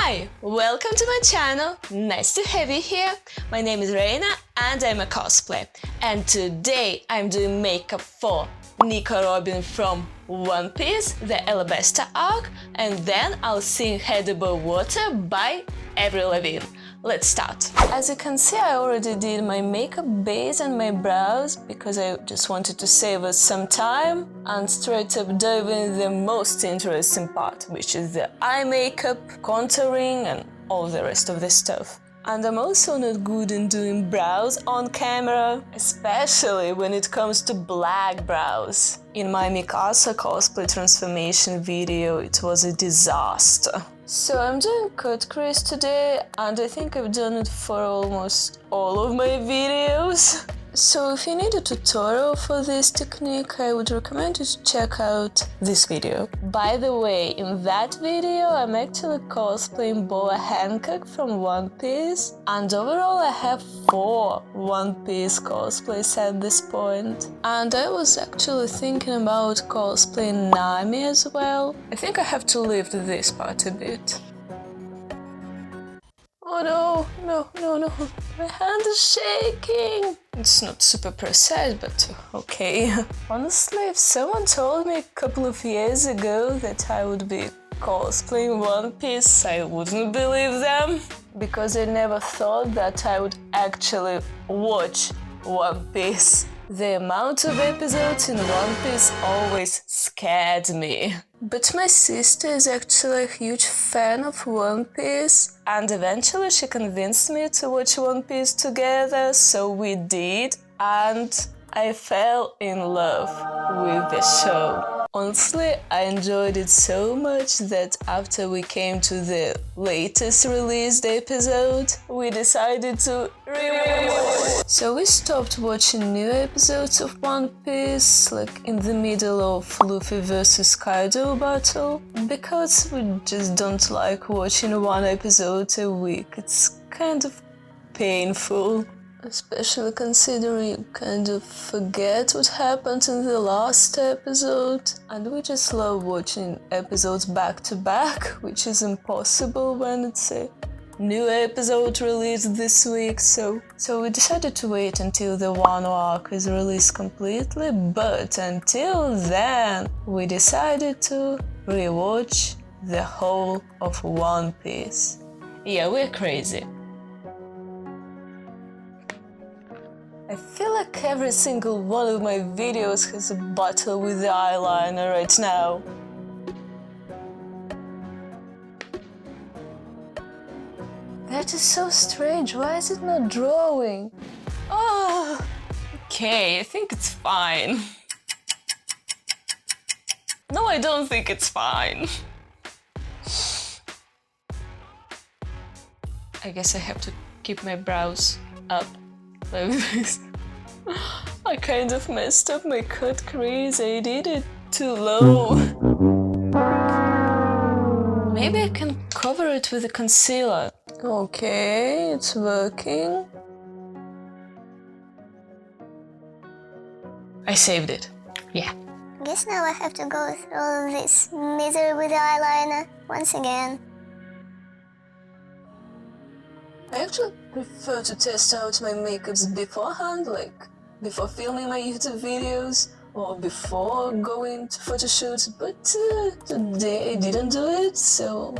Hi! Welcome to my channel! Nice to have you here! My name is Rayna and I'm a cosplay. And today I'm doing makeup for Nico Robin from One Piece, the Alabastra arc, and then I'll sing Head Above Water by Avril Lavigne. Let's start! As you can see, I already did my makeup base and my brows because I just wanted to save us some time and straight up dive in the most interesting part, which is the eye makeup, contouring and all the rest of the stuff. And I'm also not good in doing brows on camera, especially when it comes to black brows. In my Mikasa cosplay transformation video, it was a disaster. So I'm doing cut crease today, and I think I've done it for almost all of my videos. So if you need a tutorial for this technique, I would recommend you to check out this video. By the way, in that video I'm actually cosplaying Boa Hancock from One Piece, and overall I have 4 One Piece cosplays at this point. And I was actually thinking about cosplaying Nami as well. I think I have to lift this part a bit. Oh no, my hand is shaking! It's not super precise, but okay. Honestly, if someone told me a couple of years ago that I would be cosplaying One Piece, I wouldn't believe them. Because I never thought that I would actually watch One Piece. The amount of episodes in One Piece always scared me. But my sister is actually a huge fan of One Piece, and eventually she convinced me to watch One Piece together, so we did, and I fell in love with the show. Honestly, I enjoyed it so much that after we came to the latest released episode, we decided to rewatch. So we stopped watching new episodes of One Piece, like in the middle of Luffy vs Kaido battle, because we just don't like watching one episode a week. It's kind of painful. Especially considering you kind of forget what happened in the last episode. And we just love watching episodes back to back, which is impossible when it's a new episode released this week. So we decided to wait until the Wano arc is released completely, but until then we decided to rewatch the whole of One Piece. Yeah, we're crazy. I feel like every single one of my videos has a battle with the eyeliner right now. That is so strange, why is it not drawing? Oh, okay, I think it's fine. No, I don't think it's fine. I guess I have to keep my brows up. Like this. I kind of messed up my cut crease, I did it too low. Maybe I can cover it with a concealer. Okay, it's working. I saved it. Yeah. Guess now I have to go through all this misery with the eyeliner once again. I actually prefer to test out my makeups beforehand, like before filming my YouTube videos or before going to photo shoots, but today I didn't do it, so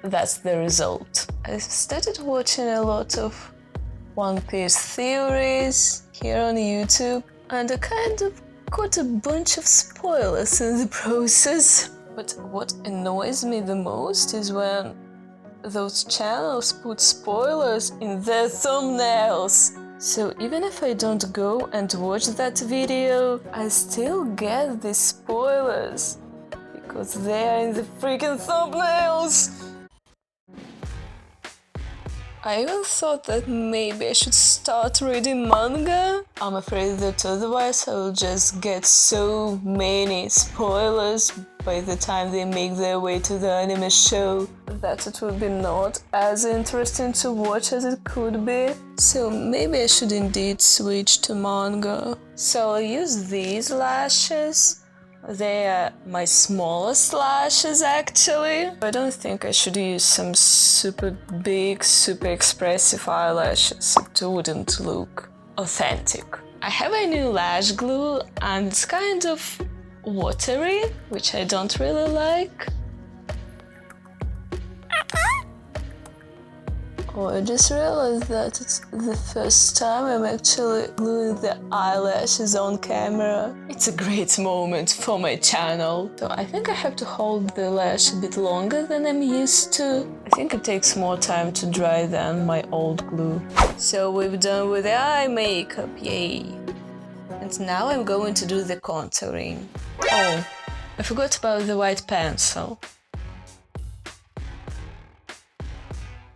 that's the result. I started watching a lot of One Piece theories here on YouTube, and I kind of got a bunch of spoilers in the process. But what annoys me the most is when those channels put spoilers in their thumbnails. So even if I don't go and watch that video, I still get these spoilers because they are in the freaking thumbnails. I even thought that maybe I should start reading manga. I'm afraid that otherwise I will just get so many spoilers by the time they make their way to the anime show that it would be not as interesting to watch as it could be. So maybe I should indeed switch to manga. So I'll use these lashes They are my smallest lashes actually. I don't think I should use some super big, super expressive eyelashes. It wouldn't look authentic. I have a new lash glue and it's kind of watery, which I don't really like. Oh, I just realized that it's the first time I'm actually gluing the eyelashes on camera. It's a great moment for my channel. So I think I have to hold the lash a bit longer than I'm used to. I think it takes more time to dry than my old glue. So we've done with the eye makeup, yay! And now I'm going to do the contouring. Oh, I forgot about the white pencil.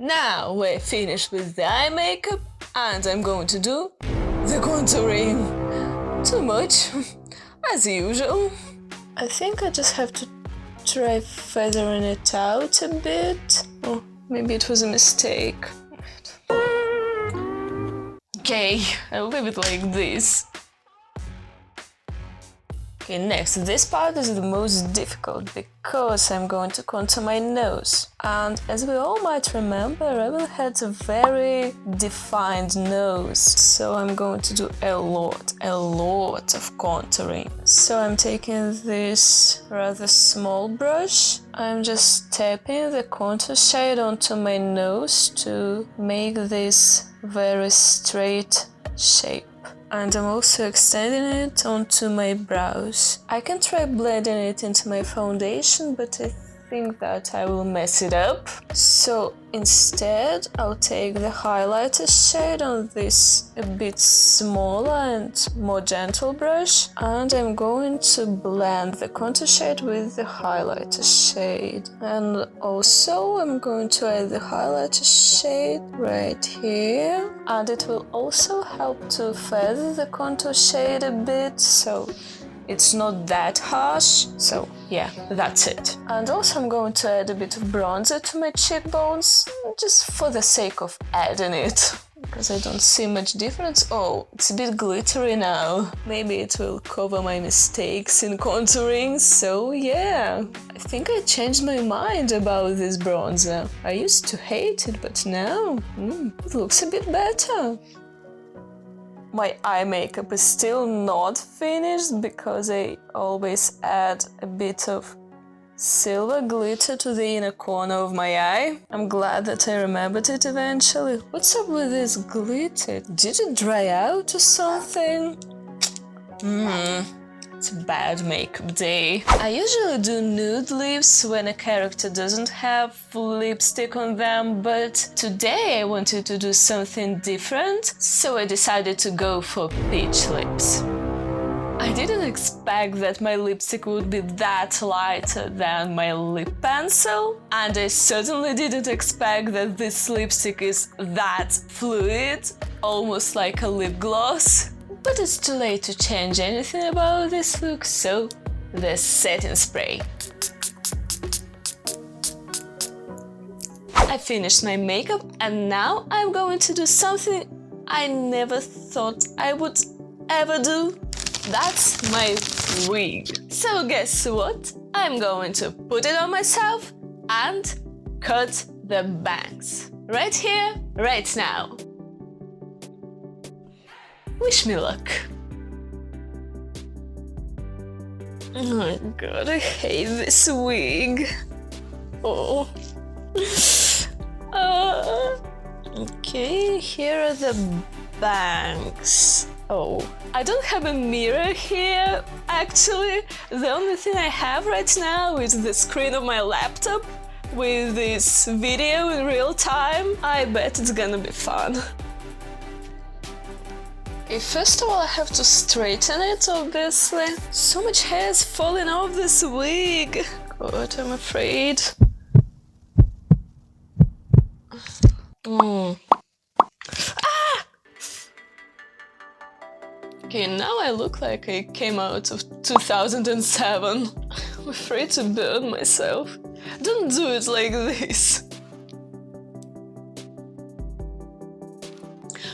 Now we're finished with the eye makeup and I'm going to do the contouring. Too much, as usual. I think I just have to try feathering it out a bit. Oh, maybe it was a mistake. Okay, I'll leave it like this. Okay, next, this part is the most difficult because I'm going to contour my nose. And as we all might remember, Avril had a very defined nose. So I'm going to do a lot of contouring. So I'm taking this rather small brush. I'm just tapping the contour shade onto my nose to make this very straight shape. And I'm also extending it onto my brows. I can try blending it into my foundation, but I think that I will mess it up. So instead, I'll take the highlighter shade on this a bit smaller and more gentle brush, and I'm going to blend the contour shade with the highlighter shade. And also, I'm going to add the highlighter shade right here, and it will also help to feather the contour shade a bit, so it's not that harsh. So yeah, that's it. And also I'm going to add a bit of bronzer to my cheekbones, just for the sake of adding it, because I don't see much difference. Oh, it's a bit glittery now. Maybe it will cover my mistakes in contouring, so yeah. I think I changed my mind about this bronzer. I used to hate it, but now it looks a bit better. My eye makeup is still not finished because I always add a bit of silver glitter to the inner corner of my eye. I'm glad that I remembered it eventually. What's up with this glitter? Did it dry out or something? It's a bad makeup day. I usually do nude lips when a character doesn't have lipstick on them, but today I wanted to do something different, so I decided to go for peach lips. I didn't expect that my lipstick would be that lighter than my lip pencil, and I certainly didn't expect that this lipstick is that fluid, almost like a lip gloss. But it's too late to change anything about this look, so the setting spray. I finished my makeup and now I'm going to do something I never thought I would ever do. That's my wig. So guess what? I'm going to put it on myself and cut the bangs. Right here, right now. Wish me luck. Oh my god, I hate this wig. Oh. Okay, here are the bangs. Oh, I don't have a mirror here, actually. The only thing I have right now is the screen of my laptop with this video in real time. I bet it's gonna be fun. Okay, first of all, I have to straighten it, obviously. So much hair is falling off this wig. God, I'm afraid. Ah! Okay, now I look like I came out of 2007. I'm afraid to burn myself. Don't do it like this.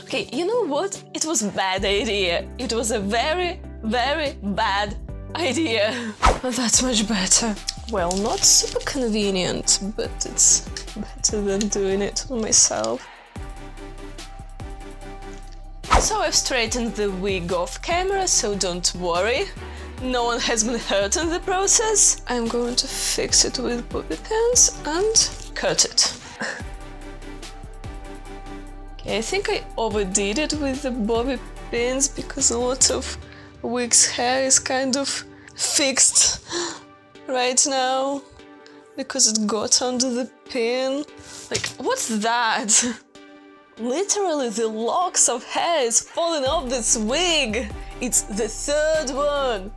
Okay, you know what? It was a bad idea. It was a very, very bad idea. That's much better. Well, not super convenient, but it's better than doing it myself. So I've straightened the wig off camera, so don't worry. No one has been hurt in the process. I'm going to fix it with bobby pins and cut it. Okay, I think I overdid it with the bobby pins because a lot of wig's hair is kind of fixed right now because it got under the pin. Like, what's that? Literally, the locks of hair is falling off this wig. It's the third one.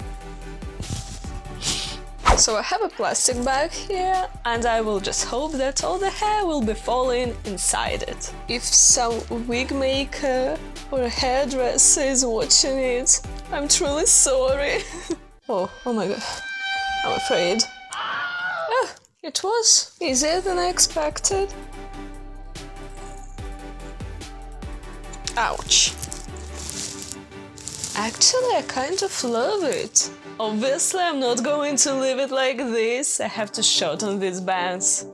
So I have a plastic bag here, and I will just hope that all the hair will be falling inside it. If some wig maker or a hairdresser is watching it, I'm truly sorry. Oh my god, I'm afraid. Ah, it was easier than I expected. Ouch. Actually, I kind of love it. Obviously, I'm not going to leave it like this. I have to shorten these bangs.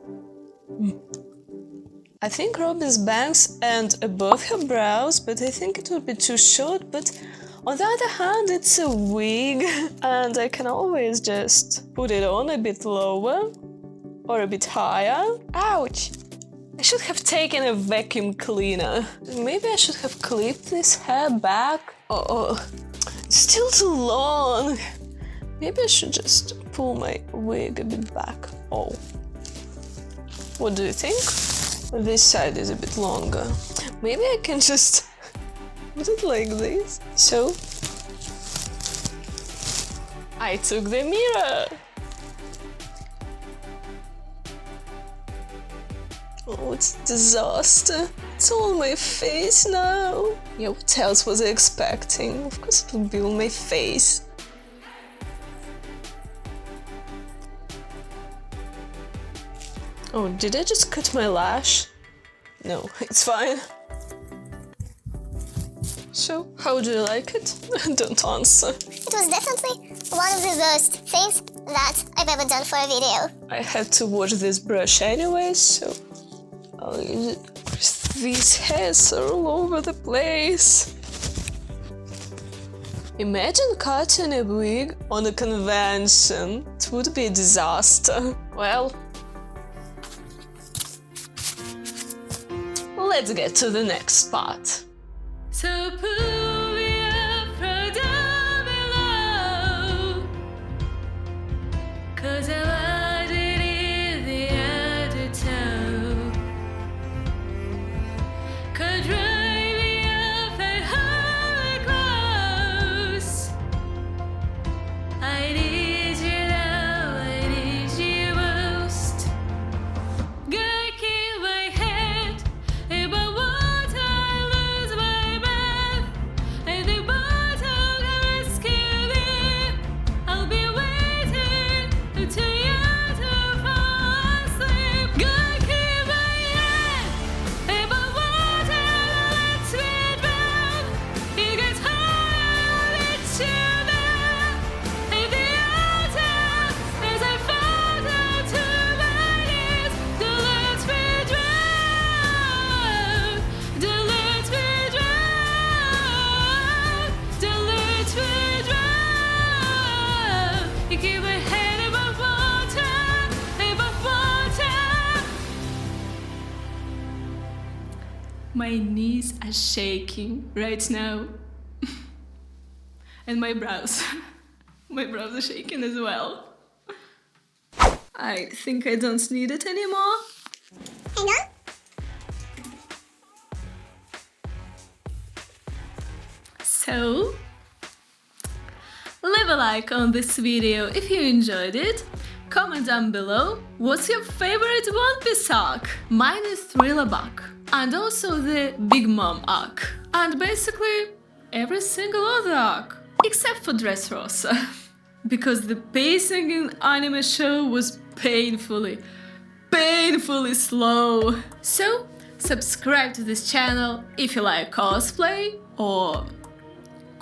I think Robin's bangs end above her brows, but I think it would be too short. But on the other hand, it's a wig, and I can always just put it on a bit lower or a bit higher. Ouch! I should have taken a vacuum cleaner. Maybe I should have clipped this hair back. Oh, it's still too long. Maybe I should just pull my wig a bit back. Oh. What do you think? This side is a bit longer. Maybe I can just put it like this. So, I took the mirror. Oh, it's a disaster. It's all on my face now. Yeah, what else was I expecting? Of course it would be on my face. Oh, did I just cut my lash? No, it's fine. So, how do you like it? Don't answer. It was definitely one of the worst things that I've ever done for a video. I had to wash this brush anyway, so I'll use it. These hairs are all over the place. Imagine cutting a wig on a convention. It would be a disaster. Well, let's get to the next part. So pull me up from down below, 'cause I want it in the undertow. Could drive me up and hold me close. I need you now, I need you most. Gotta keep my head above water, lose my breath, and the bottom can rescue me. I'll be waiting until you to fall asleep. Gotta keep my head above water, let's me drown. It gets higher, it's you there. And the altar, as I fall down to my knees, don't let me drown. Don't let me drown. Don't let me drown. You keep my head above water, above water. My knees are shaking right now. And my brows. My brows are shaking as well. I think I don't need it anymore. Hang on. So, leave a like on this video if you enjoyed it. Comment down below what's your favorite One Piece arc. Mine is Thriller Bark, and also the Big Mom arc, and basically every single other arc except for Dressrosa, because the pacing in anime show was painfully slow. So subscribe to this channel if you like cosplay or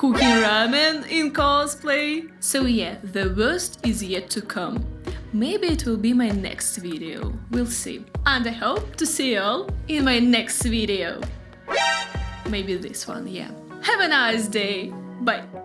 cooking ramen in cosplay. So yeah, the worst is yet to come. Maybe it will be my next video, we'll see. And I hope to see you all in my next video. Maybe this one, yeah. Have a nice day, bye!